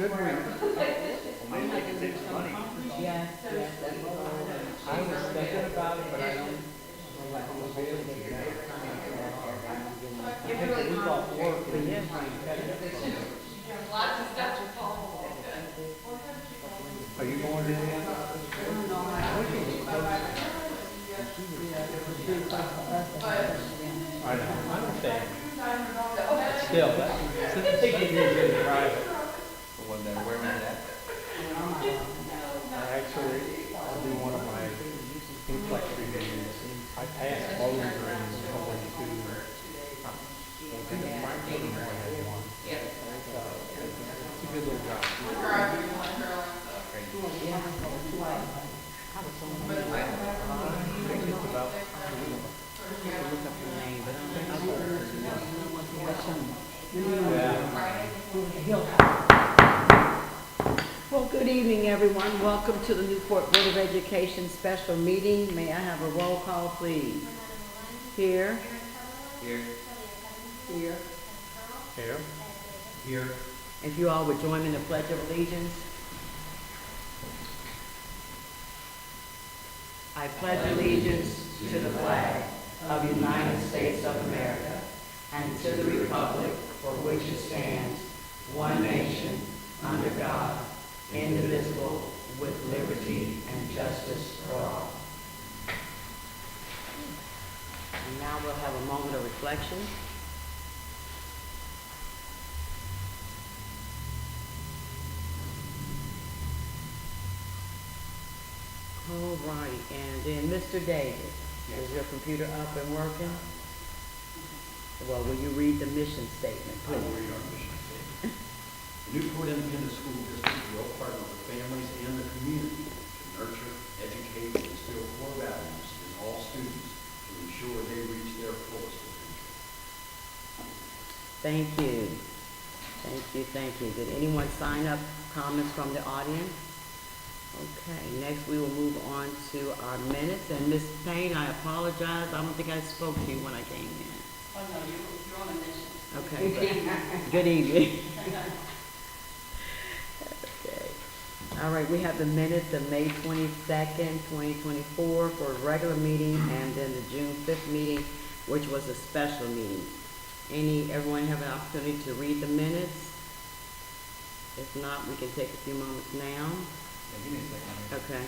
Should we? Maybe they can save some money. Yes, yes, that's what I was thinking about it, but I don't know if I'm gonna be able to now. I take a week off work and then try and catch up. Lots of stuff to follow. Are you going to the end? I know, I understand. Still, that's, they get here in private. The one that, where was that? Actually, I'll do one of my inflex reviews. I passed both and going to, I think it's my team I had one. So, it's a good little job. I think it's about, look up your name, but I don't yeah. Well, good evening, everyone. Welcome to the Newport Board of Education special meeting. May I have a roll call, please? Here. Here. Here. Here. Here. If you all would join me in the Pledge of Allegiance. I pledge allegiance to the flag of the United States of America and to the republic for which it stands, one nation, under God, indivisible, with liberty and justice for all. And now we'll have a moment of reflection. All right, and then Mr. Davis, is your computer up and working? Well, will you read the mission statement, I will please? read our mission statement. The Newport Independent School District will partner with families and the community to nurture, educate, and instill core values in all students to ensure they reach their fullest potential. Thank you. Thank you, thank you. Did anyone sign up comments from the audience? Okay, next we will move on to our minutes. And Ms. Payne, I apologize. I don't think I spoke to you when I came in. Oh, no, you're on a mission. Okay, but good evening. Okay. All right, we have the minutes of May 22nd, 2024 for a regular meeting, and then the June 5th meeting, which was a special meeting. Everyone have an opportunity to read the minutes? If not, we can take a few moments now. Yeah, give me a second. Okay.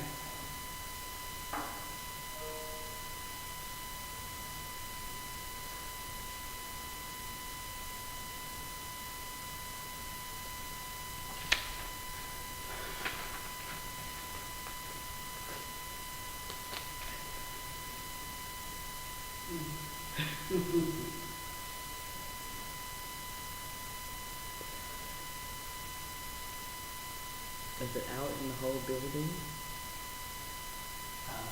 Is it out in the whole building?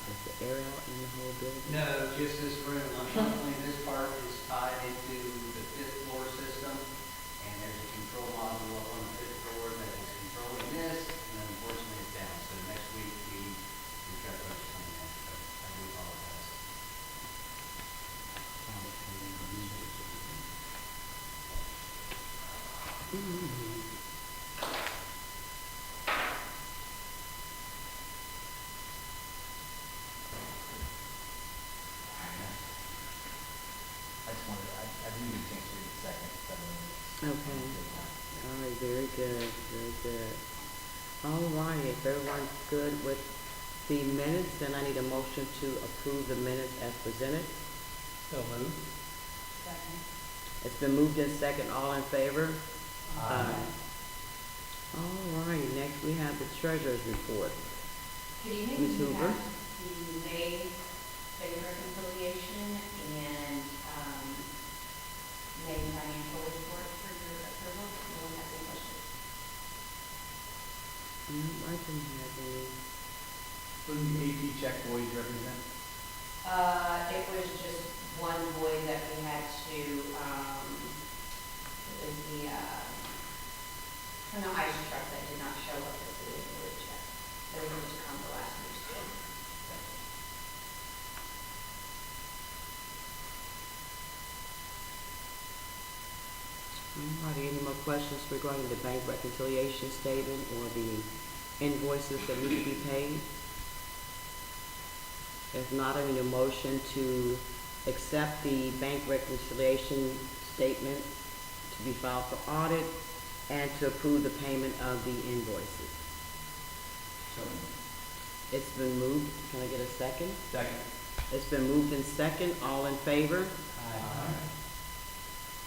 Is the air out in the whole building? No, just this room. Unfortunately, this part is tied into the fifth floor system, and there's a control module up on the fifth floor that is controlling this, and then unfortunately it's down. So next week we've got the rest coming in, so I do apologize. I just wanted, I didn't get a chance to read the second 7 minutes. Okay. All right, very good, very good. All right, if everyone's good with the minutes, then I need a motion to approve the minutes as presented. So moved. Second. It's been moved in second, all in favor? Aye. All right, next we have the treasurer's report. Good evening. Ms. We Hoover? have the May bank reconciliation and May financial report for your approval. Anyone have any questions? I didn't have any. What do the AP check boys represent? It was just one void that we had to, it was the ice truck that did not show up as the void check. They were just come the last week's bill. All righty, any more questions regarding the bank reconciliation statement or the invoices that need to be paid? If not, I need a motion to accept the bank reconciliation statement to be filed for audit and to approve the payment of the invoices. So, It's been moved. Can I get a second? second. It's been moved in second. All in favor? Aye.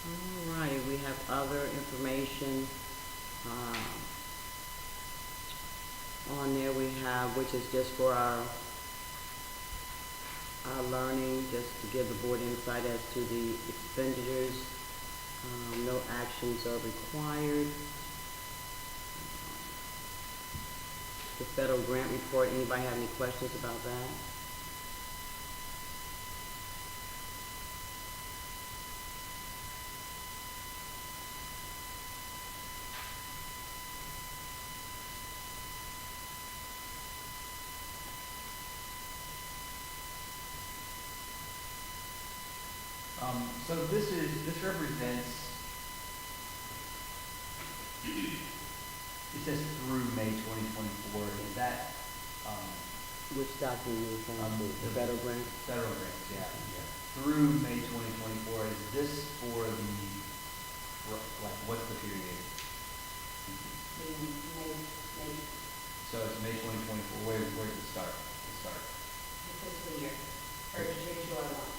All righty, we have other information, on there we have, which is just for our learning, just to give the board insight as to the expenditures. No actions are required. The federal grant report, anybody have any questions about that? So this represents, it says through May 2024, is that, Which document you referring to, the federal grant? federal grants, yeah. Through May 2024, is this for the, like, what's the period? So it's May 2024, where does it start? It start, The fiscal year, or July 1.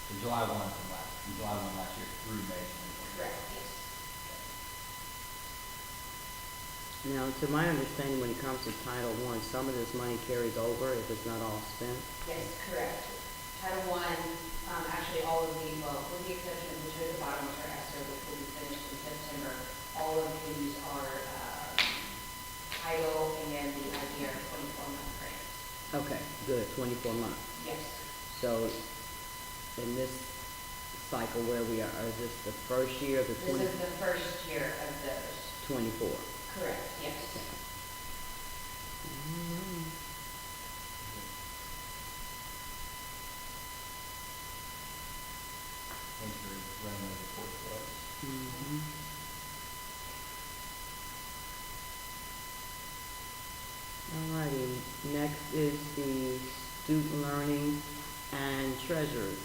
so July 1 from July 1 last year through May 2024. Correct, yes. Now, to my understanding, when it comes to Title I, some of this money carries over if it's not all spent. Yes, correct. Title I, actually all of the, well, with the exception of the two at the bottom, which are ESSER, which will be finished in September, all of these are, title and the idea of 24-month grants. Okay, good, 24 months. Yes. So, in this cycle where we are, is this the first year of the This is the first year of those. 24? Correct, yes. Thanks for running those reports for us. Mhm. All righty, next is the student learning and treasurers.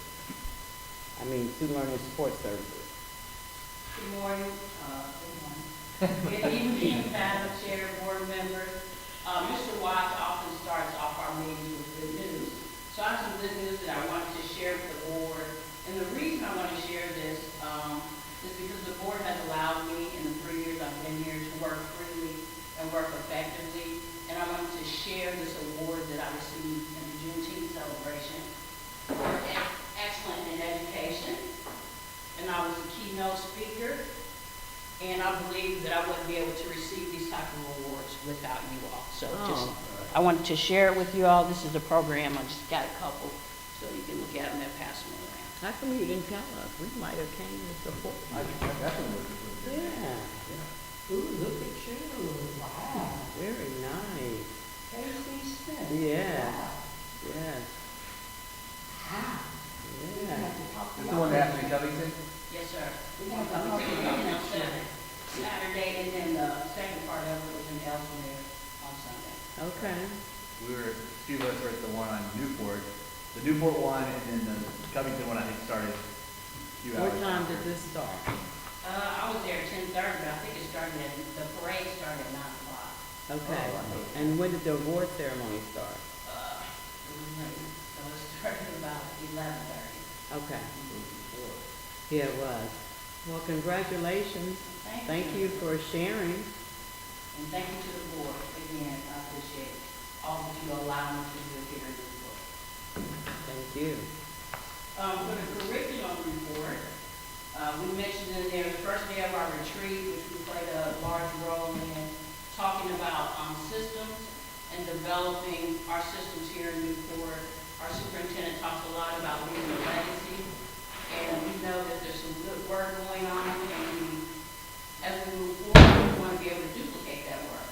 Student learning support services. Good morning. Good evening, Madam Chair, board members. Mr. Watts often starts off our meetings with good news. So I have some good news that I wanted to share with the board. And the reason I want to share this is because the board has allowed me in the 3 years I've been here to work freely and work effectively. And I wanted to share this award that I received in the Juneteenth celebration for excellence in education. And I was a keynote speaker. And I believe that I wouldn't be able to receive these type of awards without you all. So just, I wanted to share it with you all. This is the program. I just got a couple, so you can look at them and pass them around. How come you didn't tell us? We might have came to support I you. definitely would. Yeah, Ooh, look at you. Wow. very nice. Casey Smith. Yeah, Wow. yes, Wow. We yeah. have to talk This is about the one that happened in Covington? Yes, sir. We have to I'm talk taking about it on that. Saturday, and then the second part of it was in Ellesmere on Sunday. Okay, We were, a few of us were at the one on Newport, the Newport one, and then the Covington one, I think, started a few hours. what time after. did this start? I was there at 10:30, but I think it started at, the parade started at 9 o'clock. Okay, Oh, and when did the award ceremony start? It was late, so it started about 11:30. Okay, yeah, it was. Well, congratulations. Thank you for sharing. And thank you to the board. Again, I appreciate all that you allow me to do here in this board. Thank you. For the curriculum report, we mentioned in there the first day of our retreat, which we played a large role in, talking about systems and developing our systems here in Newport. Our superintendent talks a lot about leaving a legacy, and we know that there's some good work going on, and as we move forward, we want to be able to duplicate that work.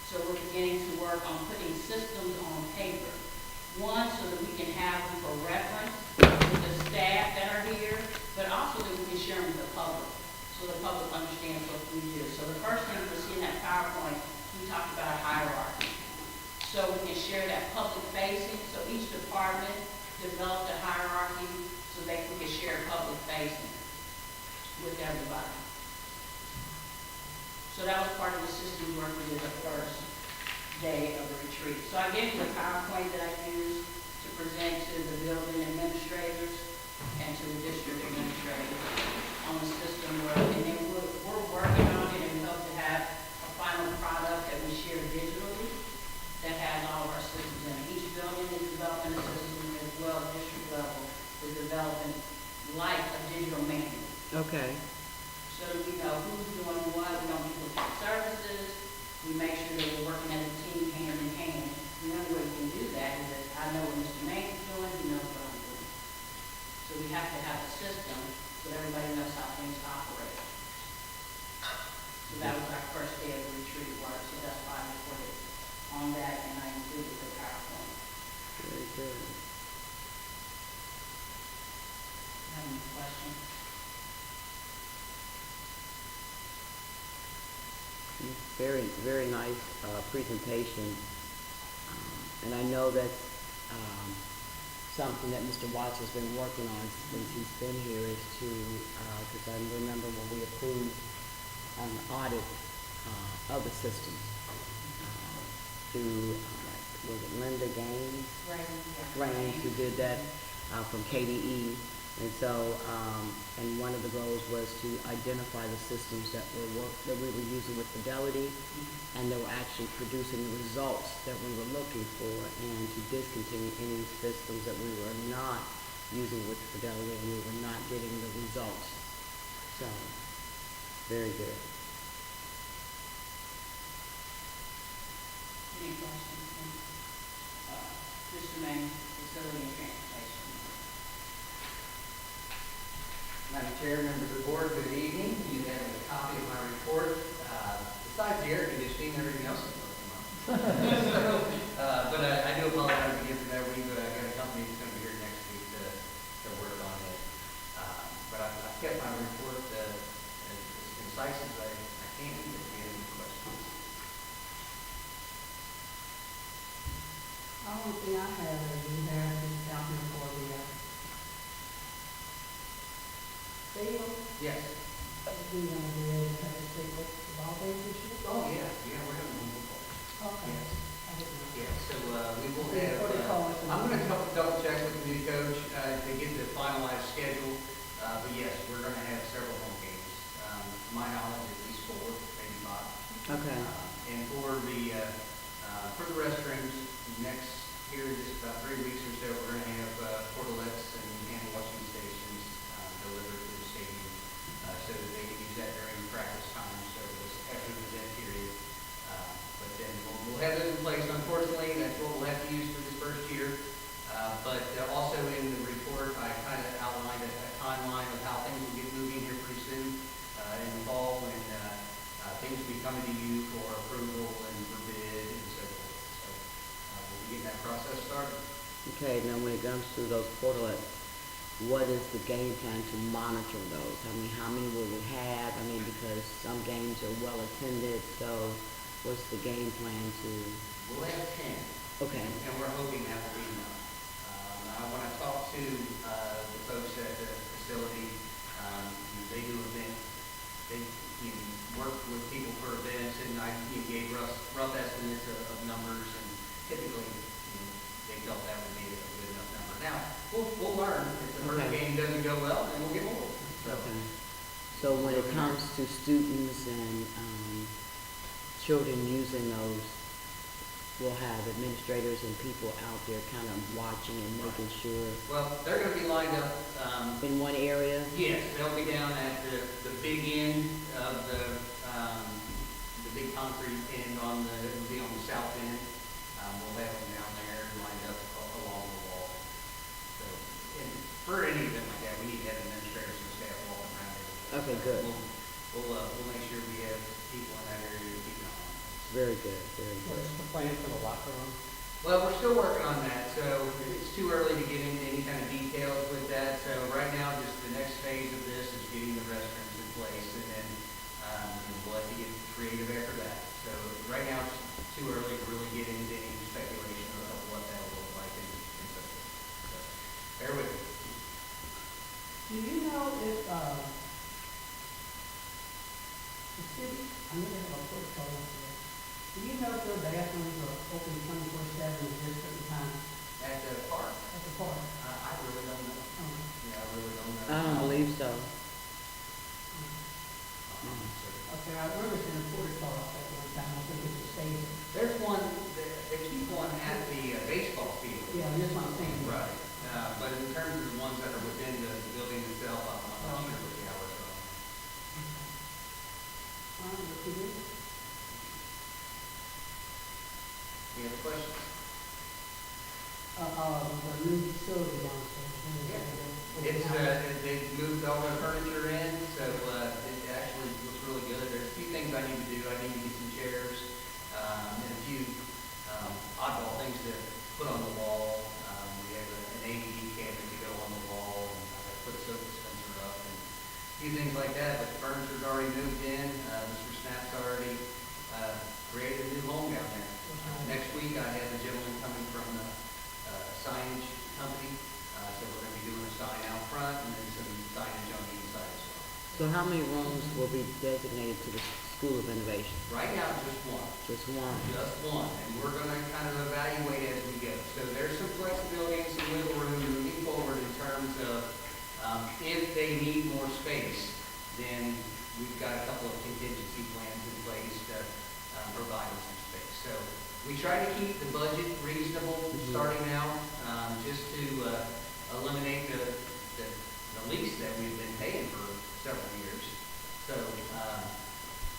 So we're beginning to work on putting systems on paper. One, so that we can have them for reference with the staff that are here, but also that we can share them with the public. so the public understands what we do. So the first thing you'll see in that PowerPoint, we talked about a hierarchy. So we can share that public facing, so each department developed a hierarchy so that we can share public facing with everybody. So that was part of the systems work we did the first day of the retreat. So I gave you the PowerPoint that I used to present to the building administrators and to the district administrators on the system work. And then we're working on it, and we hope to have a final product that we share digitally that has all of our systems in it. Each building is developing a system as well as district level is developing like a digital manual. Okay. So that we know who's doing what, we know people take services, we make sure that we're working as a team, hand in hand. The only way we can do that is that I know what Mr. Mays is doing, he knows what I'm doing. So we have to have a system so that everybody knows how things operate. So that was our first day of the retreat work, so that's why I reported on that, and I included the PowerPoint. Very good. Have any questions? Very, very nice presentation. And I know that's something that Mr. Watts has been working on since he's been here is to, because I remember when we approved an audit of the systems through, was it Linda Gaines? Raines, who did that from KDE. And so, and one of the goals was to identify the systems that we were using with Fidelity, and that were actually producing the results that we were looking for, and to discontinue any systems that we were not using with Fidelity and we were not getting the results. So, very good. Any questions? Mr. Mayor, Facility and Transportation. Madam Chair, members of the board, good evening. You have a copy of my report. Besides the air conditioning, everything else is working well. But I do apologize again for that week, but I've got a company that's going to be here next week to work on it. But I've kept my report as concise as I can. If you have any questions. I don't think I have it, you have this down here for the, Stable, Yes. we gonna be able to have a stable, all days this year? Oh, yeah. Yeah, we're having one football. Okay. Yes. I didn't know. Yeah, so we will Yeah, have, what do you call it? I'm going to double check with the new coach to get the finalized schedule. But yes, we're going to have several home games. To my knowledge, at least 4, maybe 5. Okay. And for the restrooms, here in just about 3 weeks or so, we're going to have portalettes and hand washing stations delivered to the stadium so that they can use that during practice time, so after the event period. But then we'll have those in place. Unfortunately, that's what we'll have to use for this first year. But also in the report, I kind of outlined a timeline of how things will get moving here pretty soon in the fall, when things will be coming to you for approval and for bid and so forth. So we'll be getting that process started. Okay, now when it comes to those portalets, what is the game plan to monitor those? I mean, how many will we have? I mean, because some games are well attended, so what's the game plan to? We'll have 10. Okay. And we're hoping that will be enough. I want to talk to the folks at the facility. They do events. They work with people for events, and I gave rough estimates of numbers, and typically they felt that would be a good enough number. Now, we'll learn. If the first Okay. game doesn't go well, then we'll get more. So, Okay. So when it comes to students and children using those, we'll have administrators and people out there kind of watching and making sure well, they're going to be lined up. in one area. Yes, they'll be down at the big end of the big concrete end it'll be on the south end. We'll have them down there lined up along the wall. So, and for any event like that, we need to have administrators and staff walking around there. Okay, good. We'll make sure we have people in that area to keep an eye on. Very good, very good. What's the plan for the locker room? Well, we're still working on that, so it's too early to get into any kind of details with that. So right now, just the next phase of this is getting the restrooms in place, and then, we'll have to get creative after that. So right now, it's too early to really get into any speculation of what that'll look like and so forth. So, bear with me. Do you know if, the city, I know they have a protocol out there. Do you know if their bathrooms are open 24/7 at this certain time At the park, at the park? I really don't know. Okay. Yeah, I really don't know. I don't believe so. Okay, I remember seeing a protocol out there one time, I think it's a stadium. There's one, they keep one at the baseball field. Yeah, that's what I'm saying. Right, but in terms of the ones that are within the building itself, I'm not sure what the hours are. All right, what you do? Any other questions? The new facility downstairs. It's, they've moved all their furniture in, so, it actually looks really good. There's a few things I need to do. I need to get some chairs, and a few, oddball things to put on the wall. We have an AED cabinet to go on the wall, and I put a sofa dispenser up, and a few things like that, but the furniture's already moved in. Mr. Snap's already, created a new home down there. Next week, I have a gentleman coming from the, signage company, so we're gonna be doing a sign out front and then some signage on the inside as well. So how many rooms will be designated to the School of Innovation? Right now, just one. Just one? Just one, and we're gonna kind of evaluate as we go. So there's some flexibility and some wiggle room moving forward in terms of, if they need more space, then we've got a couple of contingency plans in place to, provide them some space. So we try to keep the budget reasonable starting out, just to, eliminate the lease that we've been paying for several years. So,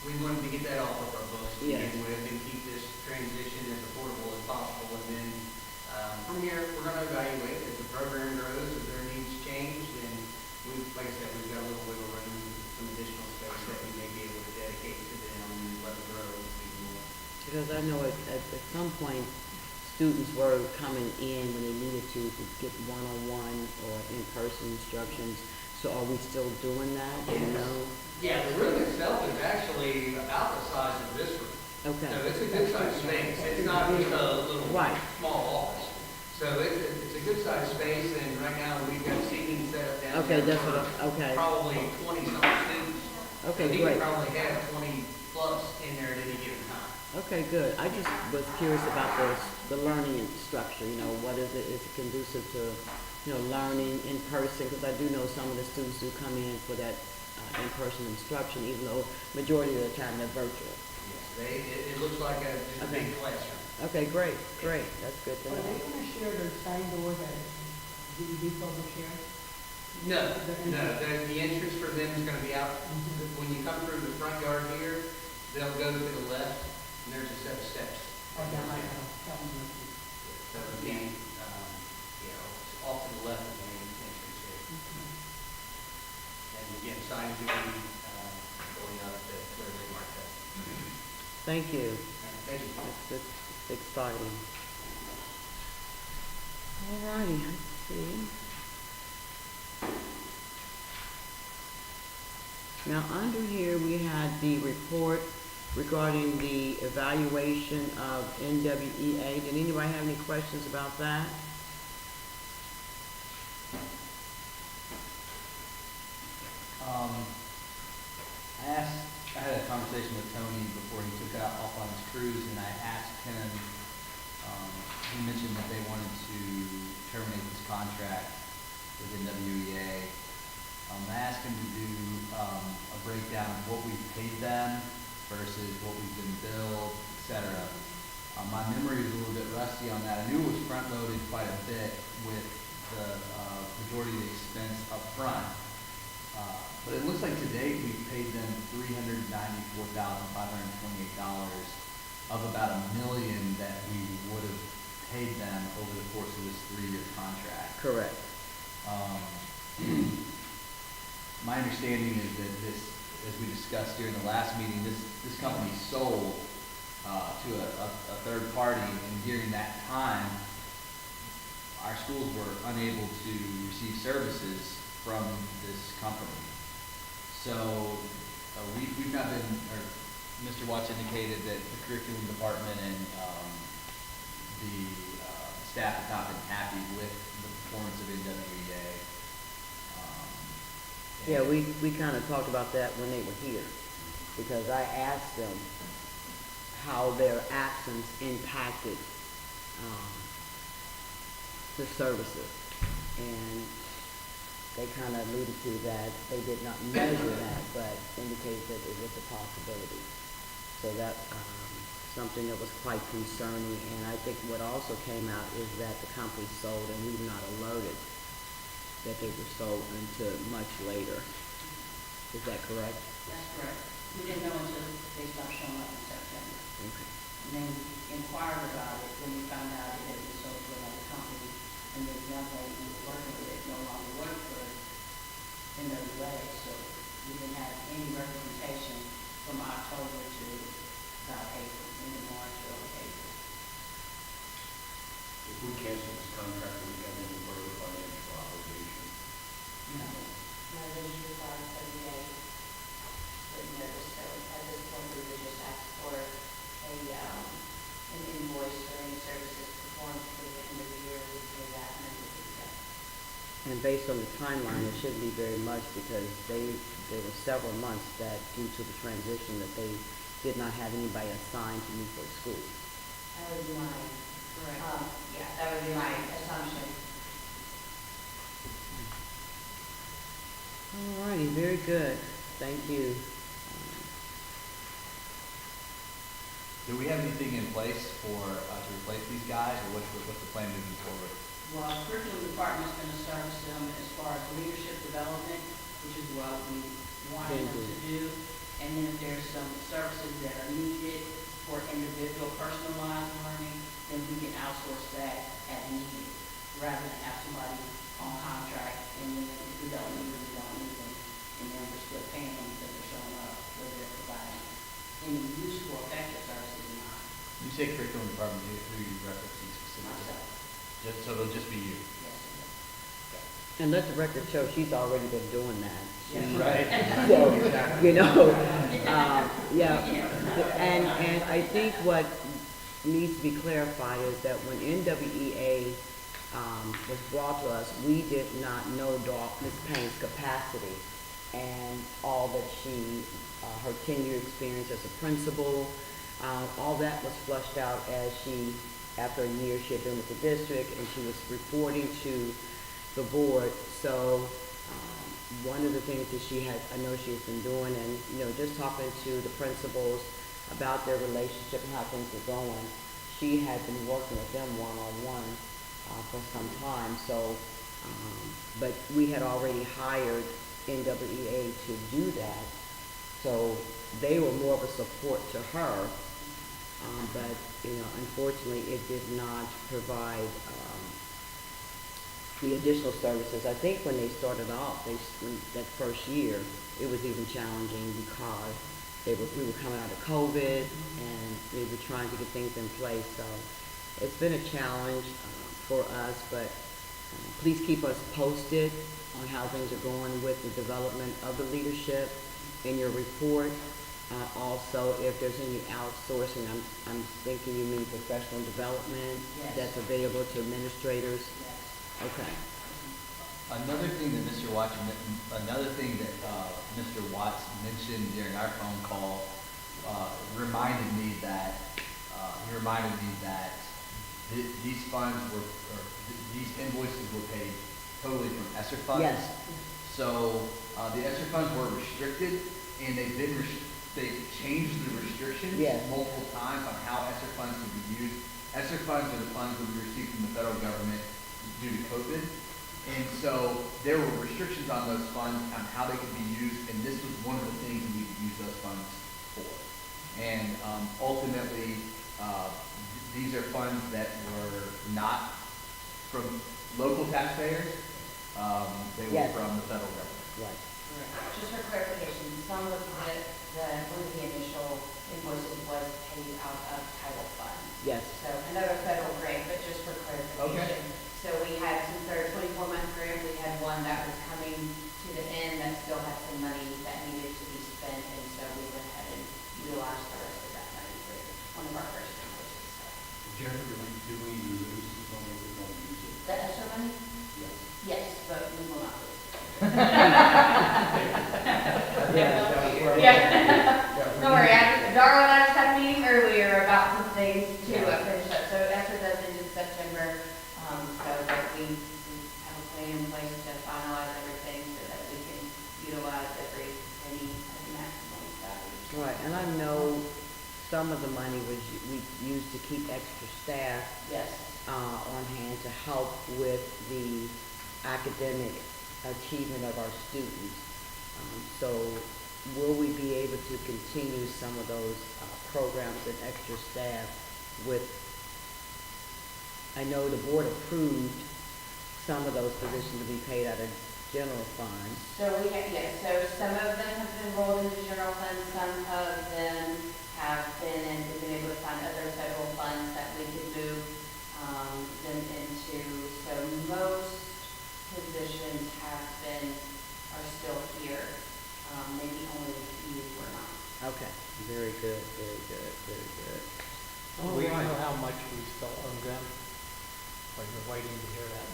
we wanted to get that off of our books to Yes. begin with and keep this transition as affordable as possible. And then, from here, we're gonna evaluate as the program grows, if their needs change, then like I said, we've got a little wiggle room, some additional space that we may be able to dedicate to them and let them grow even more. Because I know at some point, students were coming in when they needed to get one-on-one or in-person instructions. So are we still doing that, you know? Yeah, the room itself is actually about the size of this room. Okay, So it's a good sized space. It's not just a little Right. small office. So it's a good sized space, and right now we've got seating set up down Okay, there that's what for okay. probably 20-some students. Okay, So he great. could probably have 20 plus in there at any given time. Okay, good. I just was curious about the learning structure, you know, what is it conducive to, you know, learning in person? Because I do know some of the students do come in for that in-person instruction, even though majority of the time they're virtual. Yes, it looks like just a Okay. big classroom. Okay, great, that's good to Are they know. gonna share their sign doors at DVD public share? No, the entrance for them is gonna be out, when you come through the front yard here, they'll go to the left, and there's a set of steps. Or down like, down the. So again, off to the left of the main entrance here. And again, signage will be, going up to clearly mark that. Thank you. Thank you. That's exciting. All righty, let's see. Now, under here, we had the report regarding the evaluation of NWEA. Did anybody have any questions about that? I had a conversation with Tony before he took out off on his cruise, and I asked him, he mentioned that they wanted to terminate his contract with NWEA. I asked him to do a breakdown of what we've paid them versus what we've been billed, et cetera. My memory is a little bit rusty on that. I knew it was front-loaded quite a bit with the majority of the expense up front. But it looks like to date we've paid them $394,528 of about $1 million that we would have paid them over the course of this 3-year contract. Correct. My understanding is that this, as we discussed during the last meeting, this company sold to a third party, and during that time, our schools were unable to receive services from this company. So, we've not been, or Mr. Watts indicated that the curriculum department and, the, staff have not been happy with the performance of NWEA. Yeah, we kind of talked about that when they were here, because I asked them how their absence impacted, the services. And they kind of alluded to that, they did not measure that, but indicated that it was a possibility. So that's, something that was quite concerning, and I think what also came out is that the company sold, and we were not alerted that they were sold until much later. Is that correct? That's correct. We didn't know until they stopped showing up in September. Okay. And then we inquired about it when we found out it had been sold to another company, and the young lady we were working with it no longer worked for NWA, so we didn't have any representation from October to about April, into March or April. If we cancel this contract, we have any further financial obligation. No. No, they usually require 30 days written notice, so at this point, we would just ask for an invoice for any services performed for the end of the year, we pay that, and then we do that. And based on the timeline, it shouldn't be very much, because there were several months that, due to the transition, that they did not have anybody assigned to Newport School. That would be my, Correct. yeah, that would be my assumption. All righty, very good. Thank you. Do we have anything in place for, to replace these guys, or what's the plan moving forward? Well, our curriculum department's going to service them as far as leadership development, which is what we wanted them to do. And then if there's some services that are needed for individual personalized learning, then we can outsource that as needed, rather than have somebody on contract, and then if we don't need them, we don't need them. And then we're still paying them because they're showing up, whether they're providing any useful, effective services or not. When you say curriculum department, who are you referencing specifically? Myself, So it'll just be you? yes, sir. And let the record show, she's already been doing that. Yes. Right. So, you know, yeah. And I think what needs to be clarified is that when NWEA was brought to us, we did not know Ms. Payne's capacity and all that she, her 10-year experience as a principal, all that was flushed out as she, after a year, she had been with the district, and she was reporting to the board. So one of the things that I know she has been doing, and, you know, just talking to the principals about their relationship and how things were going, she had been working with them one-on-one for some time. So, but we had already hired NWEA to do that. So they were more of a support to her. But, you know, unfortunately, it did not provide the additional services. I think when they started off, that first year, it was even challenging because we were coming out of COVID, and we were trying to get things in place. So it's been a challenge for us, but please keep us posted on how things are going with the development of the leadership in your report. Also, if there's any outsourcing, I'm thinking you mean professional development. Yes. That's available to administrators. Yes. Okay. Another thing that Mr. Watts mentioned during our phone call reminded me that these funds these invoices were paid totally from ESSER funds. Yes. So the ESSER funds were restricted, and they've changed the restrictions Yes. multiple times on how ESSER funds can be used. ESSER funds are the funds that we received from the federal government due to COVID. And so there were restrictions on those funds on how they could be used, and this was one of the things we could use those funds for. And ultimately, these are funds that were not from local taxpayers. They were Yes. from the federal government. Right. Just for clarification, some of one of the initial invoices was paid out of title funds. Yes. So another federal grant, but just for clarification. So we had, since our 24-month grant, we had one that was coming to the end that still had some money that needed one of our first invoices, so. Jennifer, do we lose the money if we don't use it? The ESSER money? Yes. Yes, but we will not lose it. Yeah. Don't worry, Darla and I just had a meeting earlier about some things to finish up. So ESSER does end in September, so that we have a plan in place to finalize everything so that we can utilize every penny of the maximum value. Right, and I know some of the money was, we used to keep extra staff Yes. on hand to help with the academic achievement of our students. So will we be able to continue some of those programs and extra staff with, I know the board approved some of those positions to be paid out of general fund. So we have, yes, so some of them have been rolled into general funds, some of them have been, and we've been able to find other federal funds that we could move them into. So most positions have been, are still here, maybe only a few were not. Okay, very good, very good, very good. We don't know how much we still owe them, but you're waiting to hear that.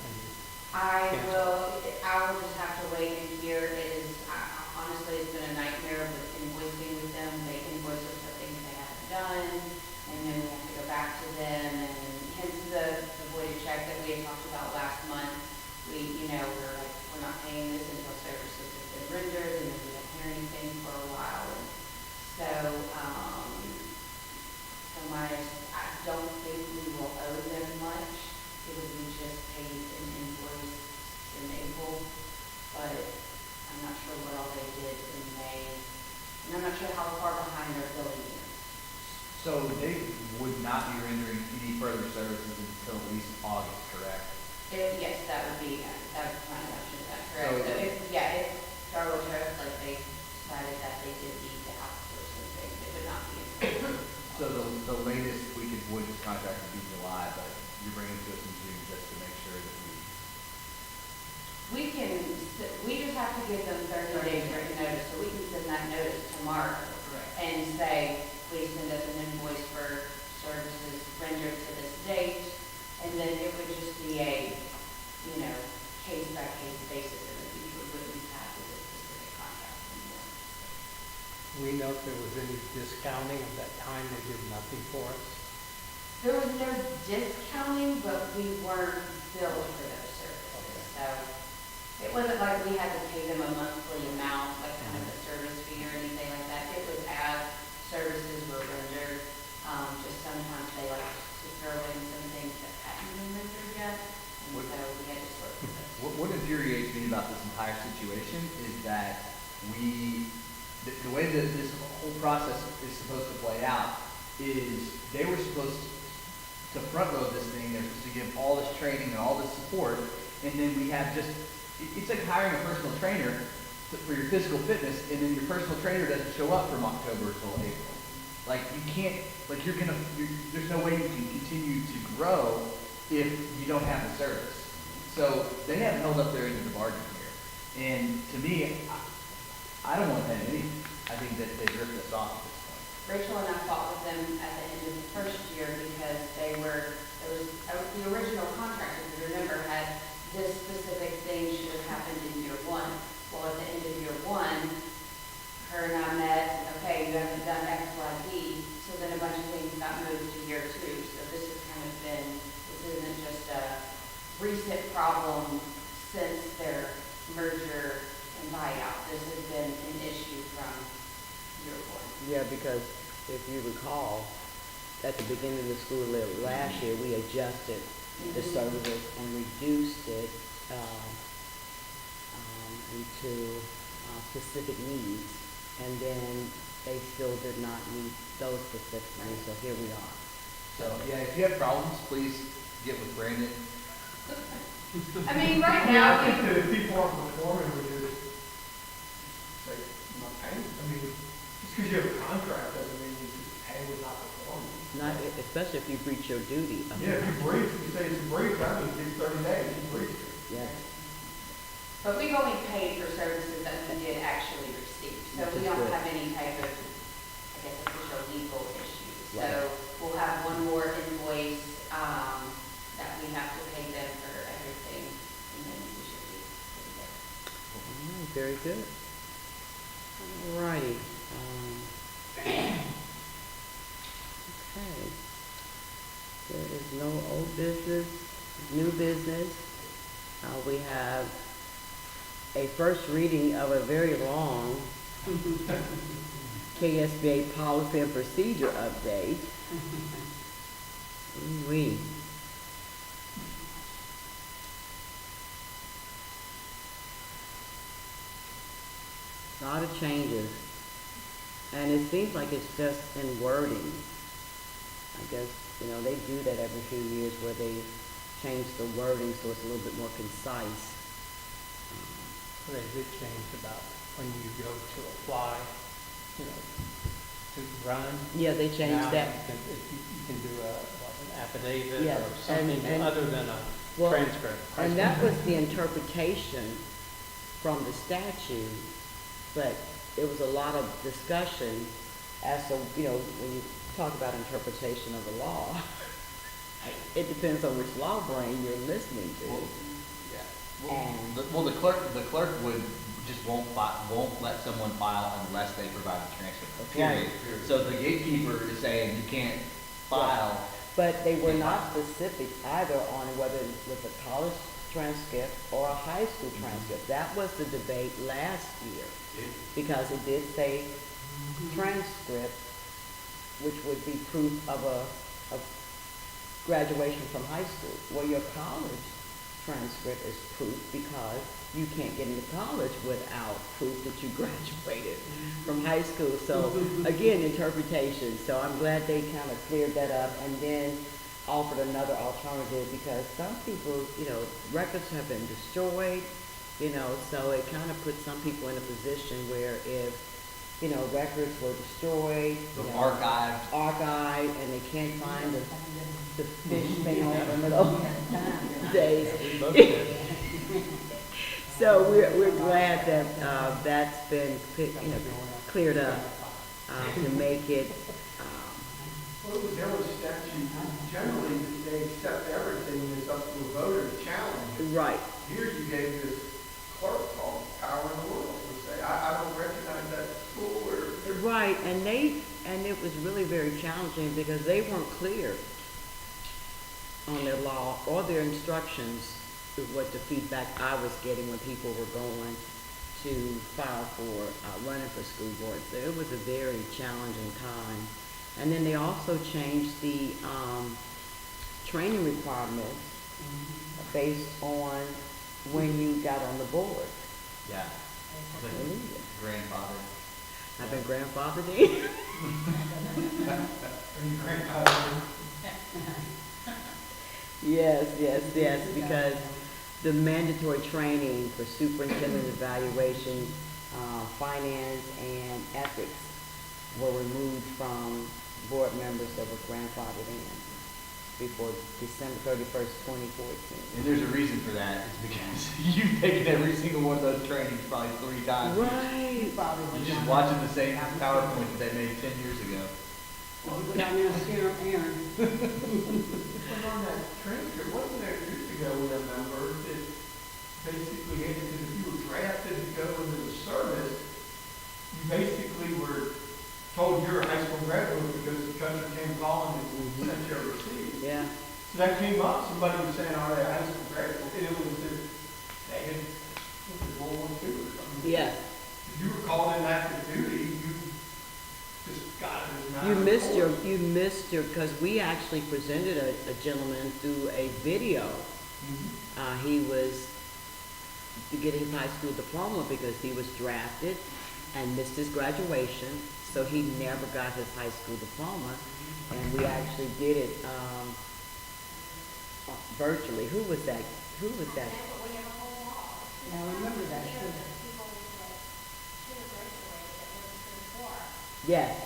I will just have to wait and hear. It is, honestly, it's been a nightmare with invoicing with them. They invoice us for things they haven't done, and then we have to go back to them, and hence the voided check that we had talked about last month. We're like, we're not paying this until services have been rendered, and then we don't hear anything for a while. And so, I don't think we will owe them much. It would be just paid an invoice in April, but I'm not sure what all they did in May. And I'm not sure how far behind their billing is. So they would not be rendering any further services until at least August, correct? Yes, that would be my assumption, is that correct? So- So if Darla Trust, like they decided that they did need to outsource some things, it would not be in. So the latest we could void this contract would be July, but you're bringing it to us in June just to make sure that We just have to give them 30 days written notice, so we can send that notice tomorrow and say, please send us an invoice for services rendered to this date, and then it would just be a, case-by-case basis in the future. We wouldn't have with a specific contract anymore. We know if there was any discounting of that time they did nothing for us. There was no discounting, but we weren't billed for those services. So it wasn't like we had to pay them a monthly amount, like kind of a service fee or anything like that. It was as services were rendered. Just sometimes they like to throw in some things that hadn't been rendered yet, and so we had to sort through those. what infuriates me about this entire situation is that the way that this whole process is supposed to play out is they were supposed to front load this thing, they're supposed to give all this training and all this support, and then we have it's like hiring a personal trainer for your physical fitness, and then your personal trainer doesn't show up from October till April. Like you can't, there's no way you can continue to grow if you don't have the service. So they haven't held up their end of the bargain here. And to me, I don't want to pay anything. I think that they ripped us off at this point. Rachel and I fought with them at the end of the first year because the original contract, if you remember, had this specific thing should have happened in year one. Well, at the end of year one, her and I met, okay, you haven't done X, Y, Z, so then a bunch of things got moved to year two. So this isn't just a recent problem since their merger and buyout. This has been an issue from year one. Yeah, because if you recall, at the beginning of the school year last year, we adjusted the services and reduced it into specific needs, and then they still did not meet those specific needs, so here we are. So yeah, if you have problems, please get with Brandon. I mean, right now, I think that if people aren't performing, we just say, I'm not paying. I mean, just because you have a contract doesn't mean you just pay with not performing. Not, especially if you breach your duty. Yeah, if you breach, you say it's a breach, that means it's 30 days, you breached it. Yes. but we've only paid for services that we did actually receive. So Which we is don't good. have any type of, I guess, official legal issues. Right. So have one more invoice, that we have to pay them for everything, and then we should be good. Very good. All righty. Okay. There is no old business, new business. We have a first reading of a very long KSBA policy and procedure update. We. A lot of changes. And it seems like it's just in wording. I guess, they do that every few years where they change the wording so it's a little bit more concise. They did change about when you go to apply, to run. Yeah, they changed Now that. you can do an affidavit Yeah, or something and- other than a Well, transcript. And that was the interpretation from the statute, but it was a lot of discussion as to, when you talk about interpretation of the law, it depends on which law brain you're listening to. Well, yeah. And- The clerk won't let someone file unless they provide a transcript, period. Right. So the gatekeeper is saying you can't file. But they were not specific either on whether it was a college transcript or a high school transcript. That was the debate last year, because it did say transcript, which would be proof of graduation from high school. Well, your college transcript is proof because you can't get into college without proof that you graduated from high school. So again, interpretation. So I'm glad they kind of cleared that up and then offered another alternative, because some people, records have been destroyed, so it kind of puts some people in a position where if, records were destroyed, archived, and they can't find the fish mail from those days. So we're glad that that's been cleared up to make it. Well, there was statute, generally, they accept everything and it's up to a voter to challenge it. Right. Here you gave this clerk all the power in the world to say, I don't recognize that school or. Right, and it was really very challenging because they weren't clear on their law or their instructions, is what the feedback I was getting when people were going to file for running for school board. So it was a very challenging time. And then they also changed the training requirements based on when you got on the board. Yeah. Hallelujah. Grandfather. I've been grandfathered in. And your grandfather. Yes, because the mandatory training for superintendent evaluation, finance, and ethics were removed from board members that were grandfathered in before December 31st, 2014. And there's a reason for that. It's because you've taken every single one of those trainings probably 3 times. Right. You're just watching the same PowerPoint that they made 10 years ago. Well, we go down there and steer up Aaron. But on that transcript, wasn't there years ago we remember that basically had to, if you were drafted to go into the service, you basically were told you're a high school graduate because the country came calling and sent you overseas. Yeah. So that came up, somebody was saying, are they a high school graduate? And it was that they had, what was it, World War II or something. Yeah. If you were called in active duty, you just got it as not. You missed your, because we actually presented a gentleman through a video. He was to get his high school diploma because he was drafted and missed his graduation, so he never got his high school diploma. And we actually did it virtually. Who was that? Yeah, I remember that. Yes.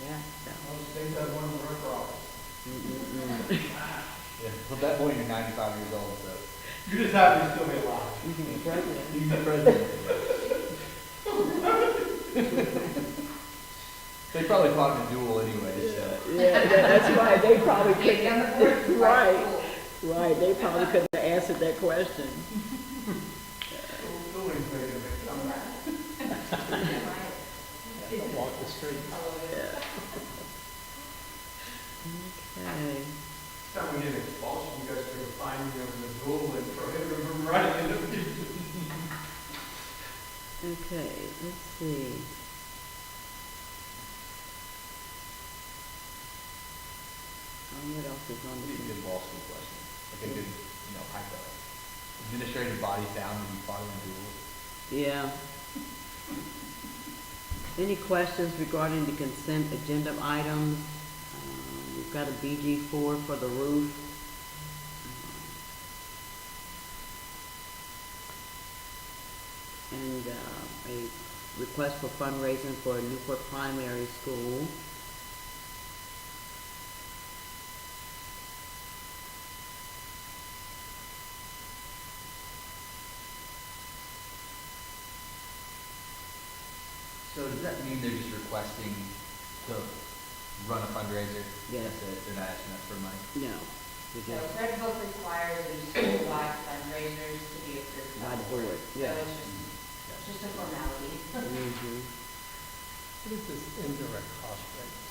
Yeah. Well, the state does one for her office. Yeah. Well, that point, you're 95 years old, so. You're just happy to still be alive. You can be president. You can be president. They probably fought in a duel anyway, so. Yeah, that's right, they probably Get down the board, couldn't, fight right, school. right, they probably couldn't have answered that question. Always making a comeback. Walk the street. Yeah. Okay, Next time we get expulsion, you guys are gonna find me over the duel and prohibit them from running into people. okay, let's see. What else is on Be a the? good law school question, like a good, hypo. Administrative body found that you fought in a duel. Yeah. Any questions regarding the consent agenda items? We've got a BG4 for the roof. And a request for fundraising for Newport Primary School. So does that mean they're just requesting to run a fundraiser? Yes. That's it, they're not asking us for money? No. we So just- Red Book requires these school-wide fundraisers to be approved By the board, So yeah. it's just a formality. Mhm. What is this indirect cost rates?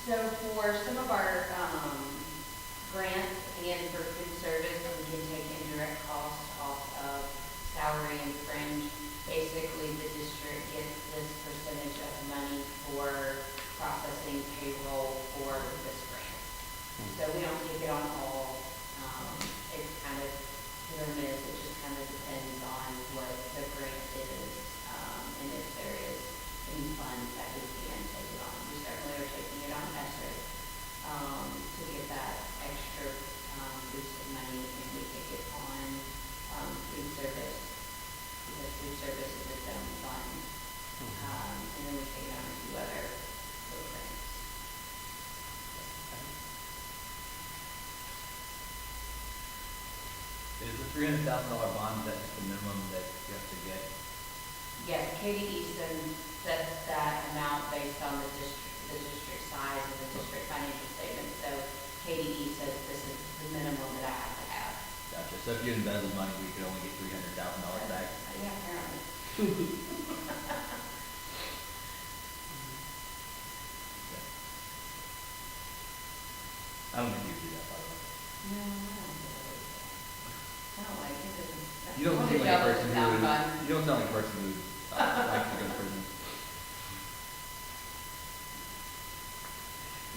So for some of our grants and for food service, we can take indirect costs off of salary and fringe. Basically, the district gets this percentage of money for processing payroll for this grant. So we don't take it on all. It's kind of hit or miss. It just kind of depends on what the grant is, and if there is any funds that we can take it on. We certainly are taking it on ESSER, to get that extra, boost of money, and we take it on, food service, because food service is its own fund. And then we take it on a few other programs. Is the $300,000 bond, is that just the minimum that you have to get? Yes, Katie Easton sets that amount based on the district size and the district financial statement. So KDE says this is the minimum that I have to have. Gotcha, so if you embezzle money, we could only get $300,000 back? Yeah, apparently. Okay. I don't think you would do that, by the way. No, I don't do it. I don't like it. You don't seem like a person who would, you don't sound like a person who would like to go to prison.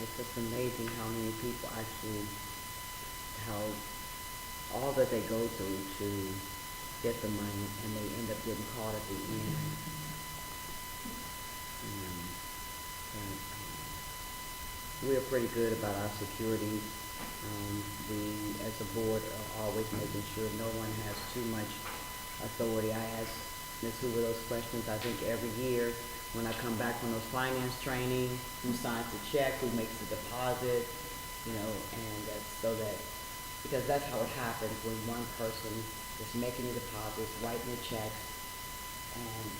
It's just amazing how many people actually, how all that they go through to get the money, and they end up getting caught at the end. We're pretty good about our security. We, as a board, are always making sure no one has too much authority. I ask Ms. Hoover those questions, I think, every year when I come back from those finance training, who signs the check, who makes the deposit, and that's so that, because that's how it happens when one person is making the deposits, writing the checks, and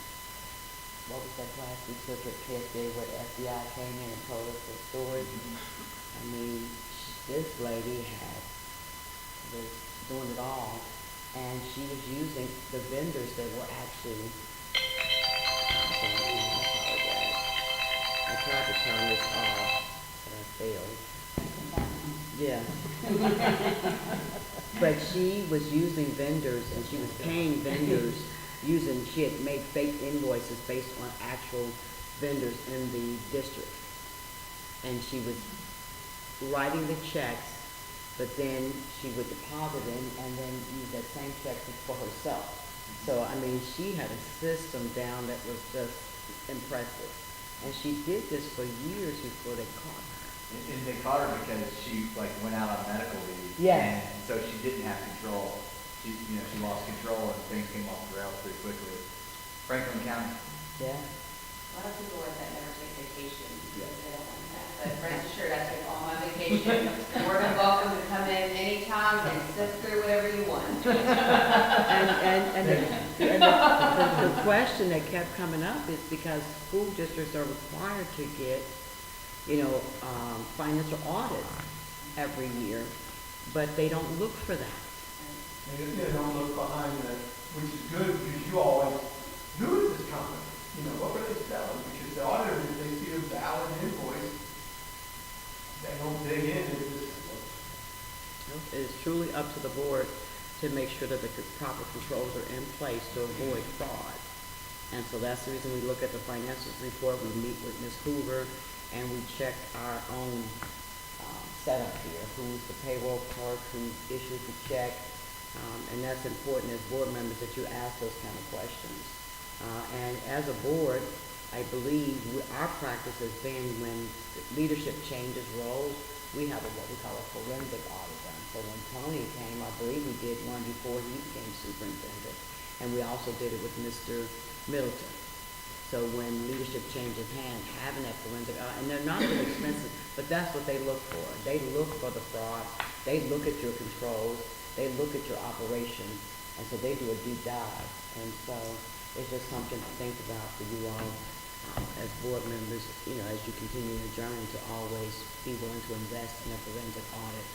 what was that class we took at KSA where the FBI came in and told us the story? I mean, this lady was doing it all, and she was using the vendors that were actually, I apologize. I tried to turn this off, but I failed. Yeah. But she was using vendors, and she was paying vendors she had made fake invoices based on actual vendors in the district. And she was writing the checks, but then she would deposit them and then use that same check for herself. So, I mean, she had a system down that was just impressive. And she did this for years before they caught her. And they caught her because she went out on medical leave. Yes. And so she didn't have control. She lost control and things came off the rails pretty quickly. Franklin County. Yeah. A lot of people like that never take vacation because Yeah. they don't want that. But rest assured, I take all my vacation. More than welcome to come in anytime and sift through whatever you want. And And the question that kept coming up is because school districts are required to get, financial audits every year, but they don't look for that. They don't look behind that, which is good because you always, who is this company? What were they selling? Because the auditor, if they see a valid invoice, they don't dig in. It is truly up to the board to make sure that the proper controls are in place to avoid fraud. And so that's the reason we look at the financial report, we meet with Ms. Hoover, and we check our own setup here, who's the payroll clerk, who issues the check, and that's important as board members that you ask those kind of questions. And as a board, I believe our practice has been when leadership changes roles, we have what we call a forensic audit done. So when Tony came, I believe we did one before he became superintendent, and we also did it with Mr. Middleton. So when leadership changes hands, having that forensic audit, and they're not very expensive, but that's what they look for. They look for the fraud, they look at your controls, they look at your operations, and so they do a deep dive. And so it's just something to think about for you all as board members, as you continue your journey to always be willing to invest in a forensic audit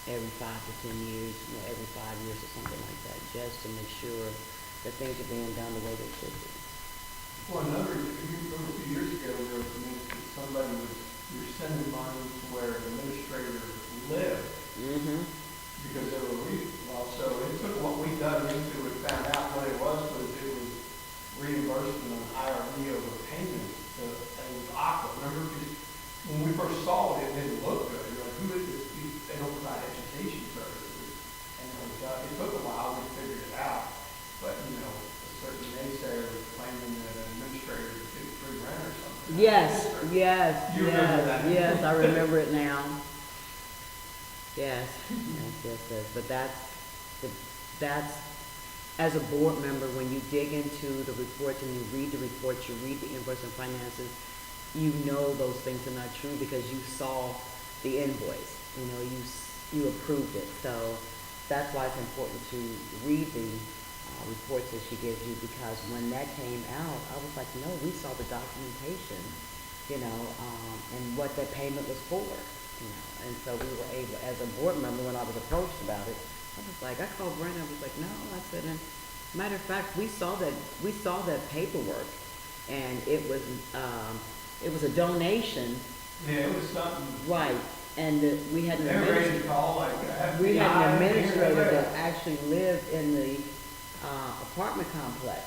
every 5 to 10 years, every 5 years or something like that, just to make sure that things are being done the way they should be. Well, another, if you remember a few years ago, there was an instance, somebody you were sending money to where the administrator lived. Mm-hmm. Because they were so it took what we dug into and found out what it was reimbursement on IRB over payments. So it was awkward. Remember, because when we first saw it, it didn't look good. You're like, who is this? They don't provide education services. And it took a while. We figured it out. But, a certain naysayer was claiming that an administrator was getting free rent or something. Yes. You remember that? Yes, I remember it now. Yes. But that's, as a board member, when you dig into the reports and you read the reports, you read the invoice and finances, you know those things are not true because you saw the invoice. You approved it. So that's why it's important to read the reports that she gives you, because when that came out, I was like, no, we saw the documentation, and what that payment was for. And so we were able, as a board member, when I was approached about it, I was like, I called Brent, I was like, no, I said, and matter of fact, we saw that paperwork, and it was a donation. Yeah, it was something. Right, and we had an They were ready to administrator, call, like, FBI. we had an administrator that actually lived in the apartment complex.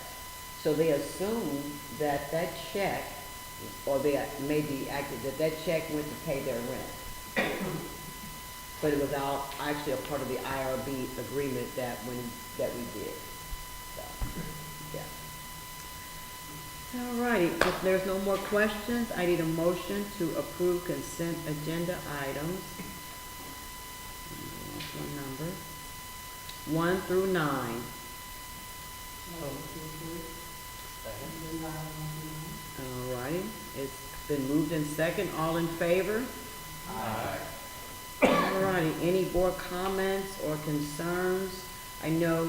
So they assumed that check, or they maybe acted that check went to pay their rent. But it was actually a part of the IRB agreement that we did. So, yeah. All righty, if there's no more questions, I need a motion to approve consent agenda items. One number, 1 through 9. All righty, it's been moved in second. All in favor? Aye. All righty, any board comments or concerns? I know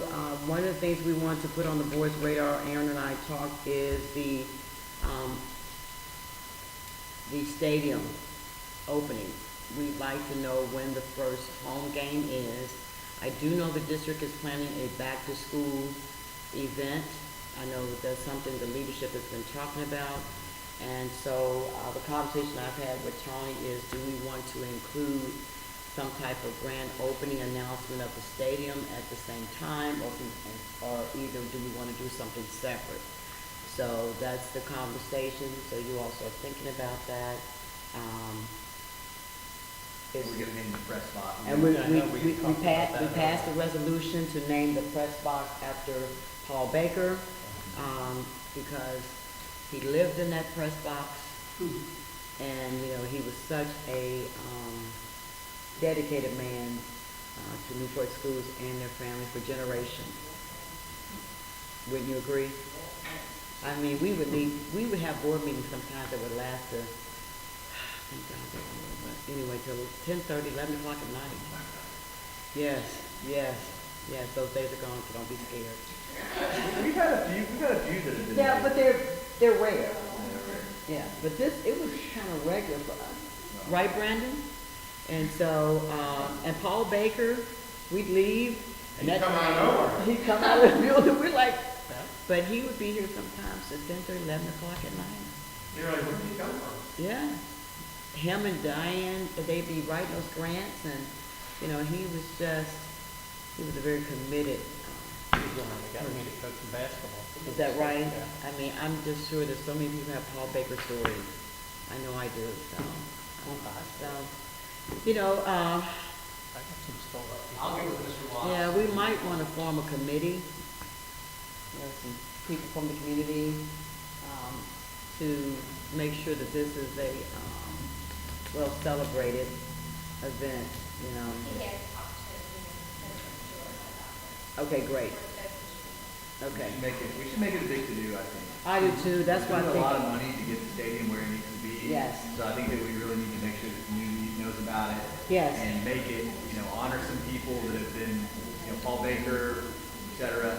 one of the things we want to put on the board's radar, Aaron and I talked, is the stadium opening. We'd like to know when the first home game is. I do know the district is planning a back-to-school event. I know that's something the leadership has been talking about. And so the conversation I've had with Tony is, do we want to include some type of grand opening announcement of the stadium at the same time, or either do we want to do something separate? So that's the conversation. So you also are thinking about that. We're going to name the press box. And we passed a resolution to name the press box after Paul Baker, because he lived in that press box, and he was such a dedicated man to Newport schools and their family for generations. Wouldn't you agree? I mean, we would have board meetings sometimes that would last thank God, but anyway, till 10:30, 11 o'clock at night. Yes, those days are gone, so don't be scared. We've had a few that have been. Yeah, but they're rare. Yeah, Yeah, but it was kind of regular for us, right, Brandon? And so, and Paul Baker, we'd leave. And he'd come out of nowhere. He'd come out of the building, we're like, but he would be here sometimes at 10:30, 11 o'clock at night. You're like, where did he come from? Yeah. Him and Diane, they'd be writing those grants and, you know, he was a very committed, He's the one that got me to coach some basketball. is that right? Yeah. I mean, I'm just sure that so many people have Paul Baker stories. I know I do, so. So, you know, I got some stories. I'll get with Mr. Watts. yeah, we might want to form a committee, you know, some people from the community, to make sure that this is a, well celebrated event, you know. Okay, great. Okay. We should make it a big to-do, I think. I do too, that's why I We think. spend a lot of money to get the stadium where it needs to be. Yes. So I think that we really need to make sure the community knows about it. Yes. And make it, you know, honor some people that have been, you know, Paul Baker, et cetera.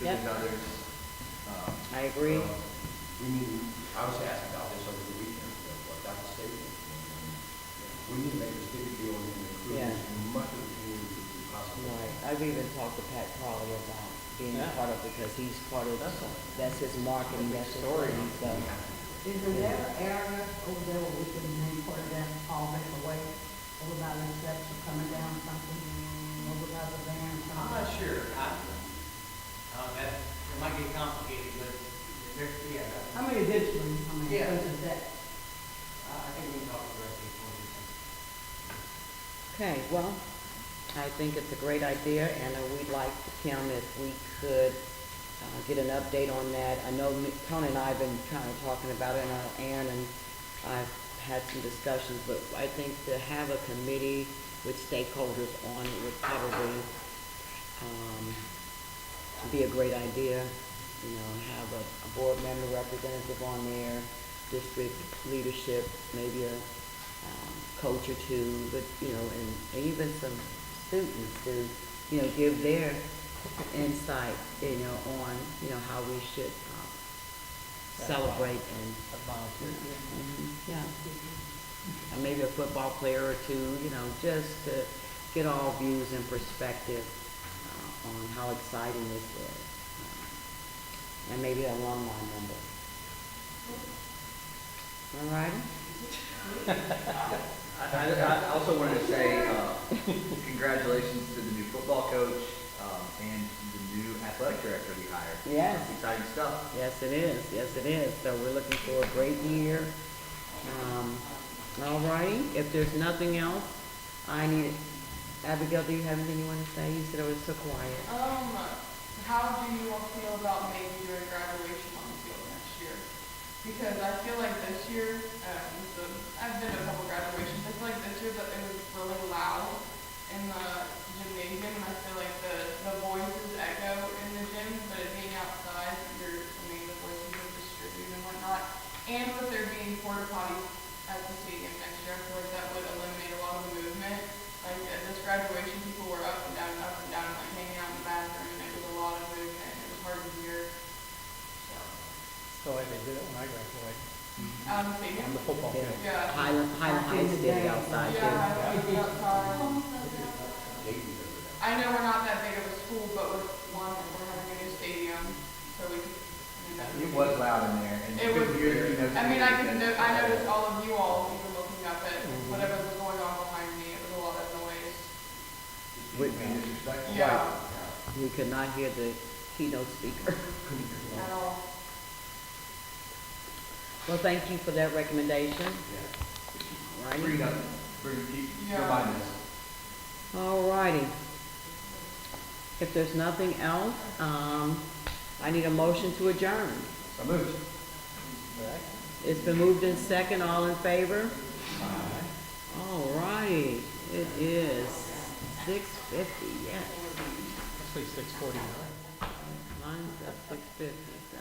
Yep. There's others. I agree. We need, I was asked about this over the weekend, about the stadium. We need to make this big deal and include Yeah. as much of the community as we possibly can. Right, I've even talked to Pat Crowley about being Yeah. part of, because he's part of, That's all. that's his marketing, that's his Story. thing, so. Is there ever area over there where we can name part of that Paul Baker Way, over by the steps or coming down something, over by the van or I'm not something? sure. It might get complicated, but yeah. I mean, eventually, Yeah. places that, I think we can talk to the rest of the board. Okay, well, I think it's a great idea, and we'd like, Kim, if we could get an update on that. I know Tony and I have been kind of talking about it, and Aaron and I've had some discussions, but I think to have a committee with stakeholders on it would probably be a great idea. You know, have a board member representative on there, district leadership, maybe a coach or two, but, you know, and even some students to, you know, give their insight, you know, on, you know, how we should celebrate and, A volunteer. yeah. And maybe a football player or two, you know, just to get all views and perspective on how exciting this is. And maybe an alumni member. All right? I also wanted to say, congratulations to the new football coach, and the new athletic director we hired. Yes. It's exciting stuff. Yes, it is. Yes, it is. So we're looking for a great year. All right. If there's nothing else, Abigail, do you have anything you want to say? You said it was so quiet. How do you all feel about maybe doing graduation on the field next year? Because I feel like this year, I've been to a couple graduations, I feel like this year that it was really loud in the gymnasium, and I feel like the voices echo in the gym, but it being outside, the voices are distributed and whatnot. And with there being porta potties at the stadium next year, I feel like that would eliminate a lot of the movement. Like at this graduation, people were up and down, like hanging out in the bathroom, and it was a lot of movement. It was hard to hear. So, So I did it when I graduated, stadium. on the football Yeah. field. Yeah. Highland Heights did it outside too. Yeah, I was outside. I know we're not that big of a school, but we're having a new stadium, so we could. It was loud in there, and It you was. could hear, you know. I noticed all of you all even looking up at whatever was going on behind me. It was a lot of noise. Disrespectful. Yeah. We could not hear the keynote speaker. At all. Well, thank you for that recommendation. All righty. Keep Yeah. reminding us. All righty. If there's nothing else, I need a motion to adjourn. So moved. It's been moved in second, all in favor? All righty, it is 6:50, yes. Actually, 6:49. Mine's at 6:50, so.